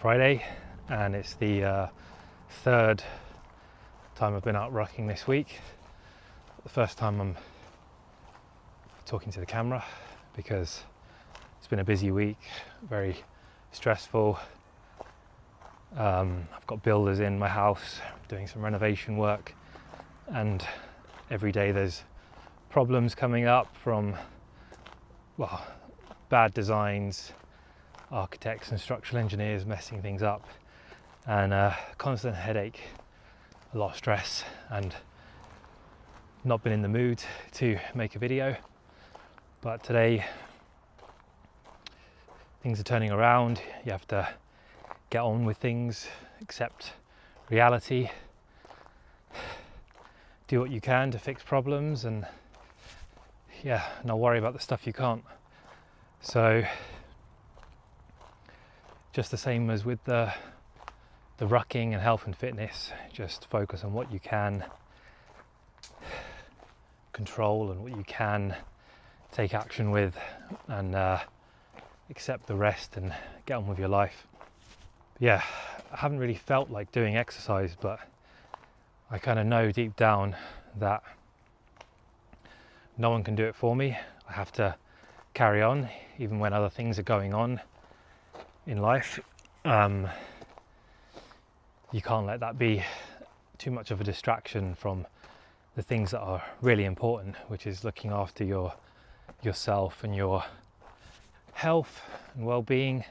Friday, and it's the third time I've been out rucking this week. The first time I'm talking to the camera because it's been a busy week, very stressful. I've got builders in my house doing some renovation work, and every day there's problems coming up from, well, bad designs, architects and structural engineers messing things up, and constant headache, a lot of stress, and not been in the mood to make a video. But today things are turning around. You have to get on with things, accept reality, do what you can to fix problems, and not worry about the stuff you can't. So just the same as with the rucking and health and fitness, just focus on what you can control and what you can take action with, and accept the rest and get on with your life. I haven't really felt like doing exercise, but I kind of know deep down that no one can do it for me. I have to carry on even when other things are going on in life. You can't let that be too much of a distraction from the things that are really important, which is looking after yourself and your health and well-being.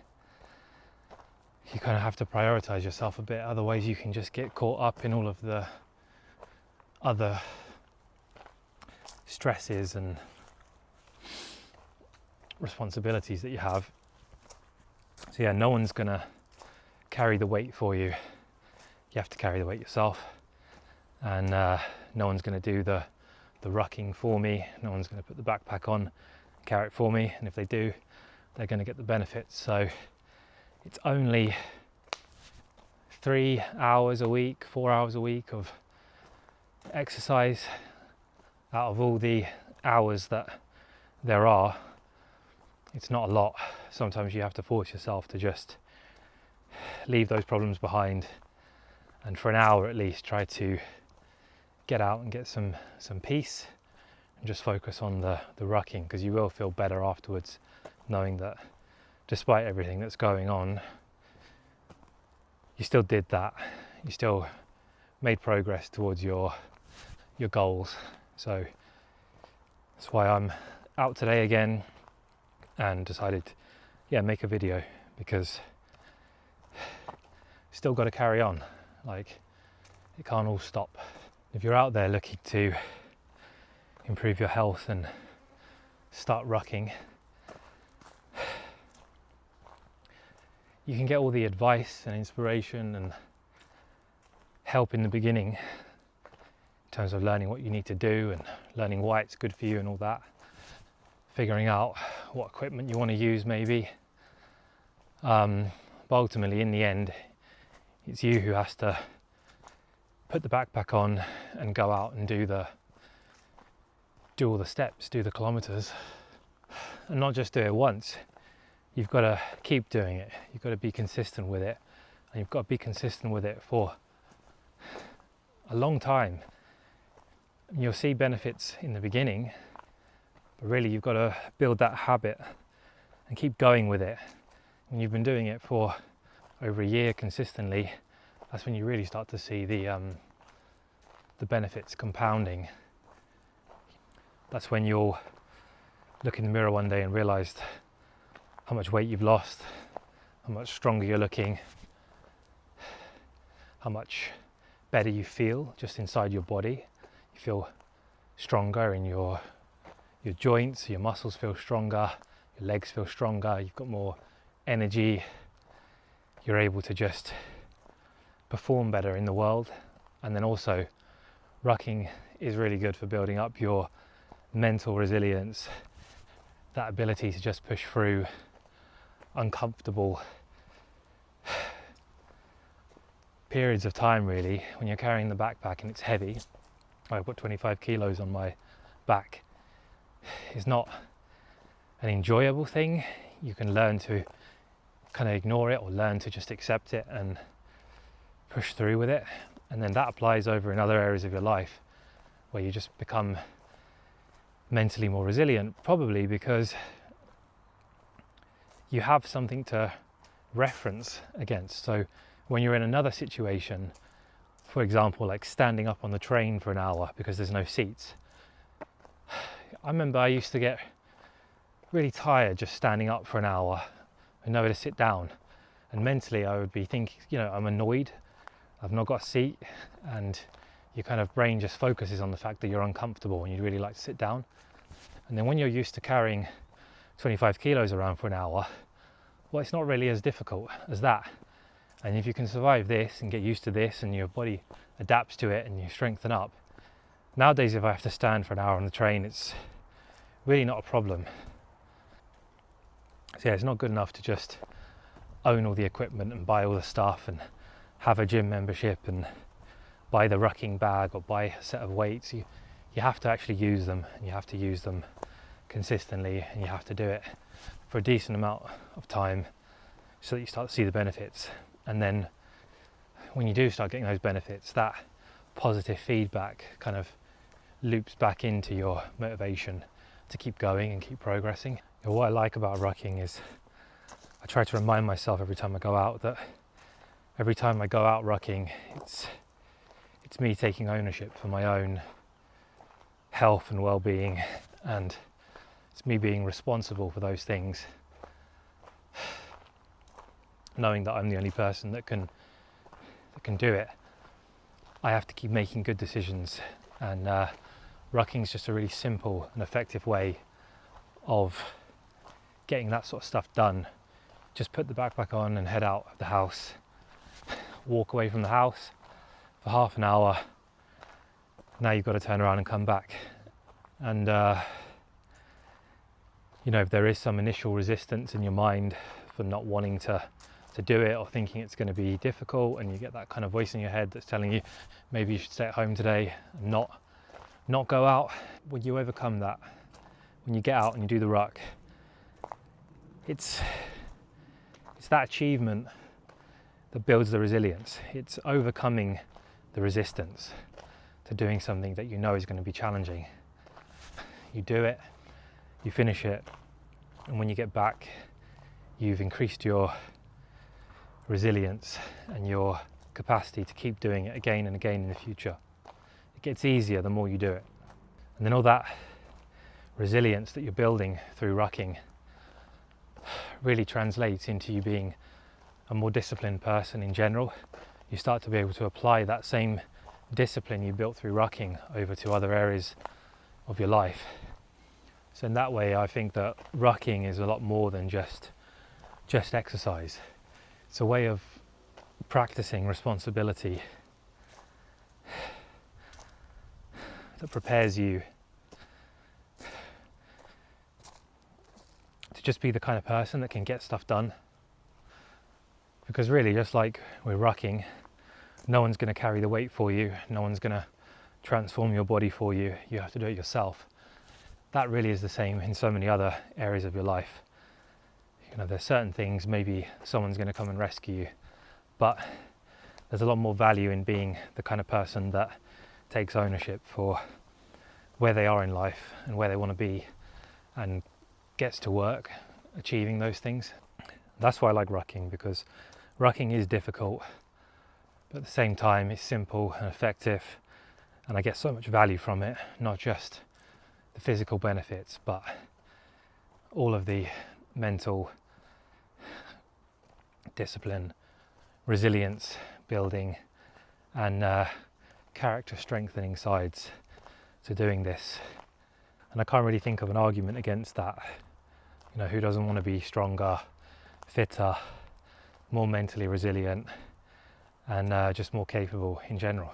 You kind of have to prioritize yourself a bit, otherwise you can just get caught up in all of the other stresses and responsibilities that you have. So no one's gonna carry the weight for you. You have to carry the weight yourself, and no one's gonna do the rucking for me. No one's gonna put the backpack on and carry it for me, and if they do, they're gonna get the benefits. So it's only 3 hours a week, 4 hours a week of exercise out of all the hours that there are. It's not a lot. Sometimes you have to force yourself to just leave those problems behind, and for an hour at least try to get out and get some peace and just focus on the rucking, because you will feel better afterwards knowing that despite everything that's going on, you still did that. You still made progress towards your goals. So that's why I'm out today again and decided make a video, because still got to carry on. Like, it can't all stop. If you're out there looking to improve your health and start rucking, you can get all the advice and inspiration and help in the beginning in terms of learning what you need to do and learning why it's good for you and all that, figuring out what equipment you want to use maybe, but ultimately in the end it's you who has to put the backpack on and go out and do all the steps, do the kilometers, and not just do it once. You've got to keep doing it. You've got to be consistent with it, and you've got to be consistent with it for a long time. And you'll see benefits in the beginning, but really you've got to build that habit and keep going with it. When you've been doing it for over a year consistently, that's when you really start to see the benefits compounding. That's when you'll look in the mirror one day and realise how much weight you've lost, how much stronger you're looking, how much better you feel just inside your body. You feel stronger in your joints, your muscles feel stronger, your legs feel stronger, you've got more energy, you're able to just perform better in the world. And then also, rucking is really good for building up your mental resilience, that ability to just push through uncomfortable periods of time. Really, when you're carrying the backpack and it's heavy, I've got 25 kilos on my back, it's not an enjoyable thing. You can learn to kind of ignore it or learn to just accept it and push through with it. And then that applies over in other areas of your life where you just become mentally more resilient, probably because you have something to reference against. So when you're in another situation, for example, like standing up on the train for an hour because there's no seats, I remember I used to get really tired just standing up for an hour and nowhere to sit down, and mentally I would be thinking, I'm annoyed, I've not got a seat, and your kind of brain just focuses on the fact that you're uncomfortable and you'd really like to sit down. And then when you're used to carrying 25 kilos around for an hour, well, it's not really as difficult as that. And if you can survive this and get used to this and your body adapts to it and you strengthen up, nowadays if I have to stand for an hour on the train, it's really not a problem. So yeah, it's not good enough to just own all the equipment and buy all the stuff and have a gym membership and buy the rucking bag or buy a set of weights. You have to actually use them, and you have to use them consistently, and you have to do it for a decent amount of time so that you start to see the benefits. And then when you do start getting those benefits, that positive feedback kind of loops back into your motivation to keep going and keep progressing. And what I like about rucking is I try to remind myself every time I go out that every time I go out rucking, it's me taking ownership for my own health and well-being, and it's me being responsible for those things, knowing that I'm the only person that can do it. I have to keep making good decisions, and rucking is just a really simple and effective way of getting that sort of stuff done. Just put the backpack on and head out of the house, walk away from the house for half an hour. Now you've got to turn around and come back. And if there is some initial resistance in your mind for not wanting to do it or thinking it's going to be difficult, and you get that kind of voice in your head that's telling you maybe you should stay at home today and not go out, when you overcome that, when you get out and you do the ruck, it's that achievement that builds the resilience. It's overcoming the resistance to doing something that you know is going to be challenging. You do it, you finish it, and when you get back, you've increased your resilience and your capacity to keep doing it again and again in the future. It gets easier the more you do it. And then all that resilience that you're building through rucking really translates into you being a more disciplined person in general. You start to be able to apply that same discipline you built through rucking over to other areas of your life. So in that way, I think that rucking is a lot more than just exercise. It's a way of practicing responsibility that prepares you to just be the kind of person that can get stuff done. Because really, just like we're rucking, no one's going to carry the weight for you, no one's going to transform your body for you, you have to do it yourself. That really is the same in so many other areas of your life. There's certain things, maybe someone's going to come and rescue you, but there's a lot more value in being the kind of person that takes ownership for where they are in life and where they want to be, and gets to work achieving those things. That's why I like rucking, because rucking is difficult, but at the same time it's simple and effective, and I get so much value from it, not just the physical benefits, but all of the mental discipline, resilience building, and character strengthening sides to doing this. And I can't really think of an argument against that. Who doesn't want to be stronger, fitter, more mentally resilient, and just more capable in general?